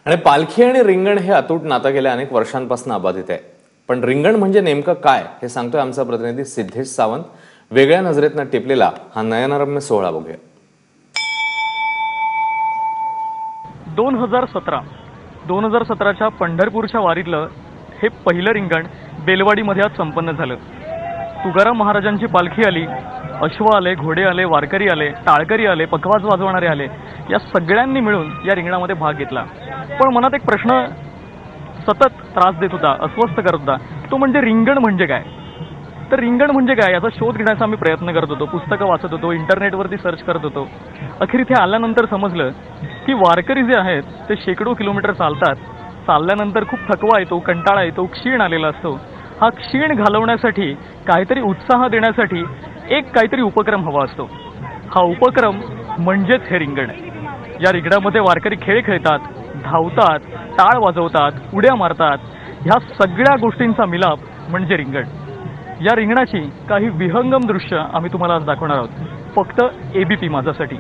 आणि पालखी आणि रिंगण हे अतूट नातं गेल्या अनेक वर्षांपासून अबाधित आहे. पण रिंगण म्हणजे नेमकं काय हे सांगतोय आमचा प्रतिनिधी सिद्धेश सावंत. वेगळ्या नजरेतनं टिपलेला हा नयनरम्य सोहळा बघूया. 2017च्या पंढरपूरच्या वारीतलं हे पहिलं रिंगण बेलवाडीमध्ये आज संपन्न झालं. तुकाराम महाराजांची पालखी आली, अश्व आले, घोडे आले, वारकरी आले, टाळकरी आले, पखवाज वाजवणारे आले. या सगळ्यांनी मिळून या रिंगणामध्ये भाग घेतला. पण मनात एक प्रश्न सतत त्रास देत होता, अस्वस्थ करत होता. तो म्हणजे रिंगण म्हणजे काय. तर रिंगण म्हणजे काय याचा शोध घेण्याचा आम्ही प्रयत्न करत होतो, पुस्तकं वाचत होतो, इंटरनेटवरती सर्च करत होतो. अखेर इथे आल्यानंतर समजलं की वारकरी जे आहेत ते शेकडो किलोमीटर चालतात. चालल्यानंतर खूप थकवा येतो, कंटाळा येतो, क्षीण आलेला असतो. हा क्षीण घालवण्यासाठी, काहीतरी उत्साह देण्यासाठी एक काहीतरी उपक्रम हवा असतो. हा उपक्रम म्हणजेच हे रिंगण. या रिंगणामध्ये वारकरी खेळ खेळतात, धावतात, टाळ वाजवतात, उड्या मारतात. ह्या सगळ्या गोष्टींचा मिलाप म्हणजे रिंगण. या रिंगणाची काही विहंगम दृश्य आम्ही तुम्हाला आज दाखवणार आहोत, फक्त एबीपी माझासाठी.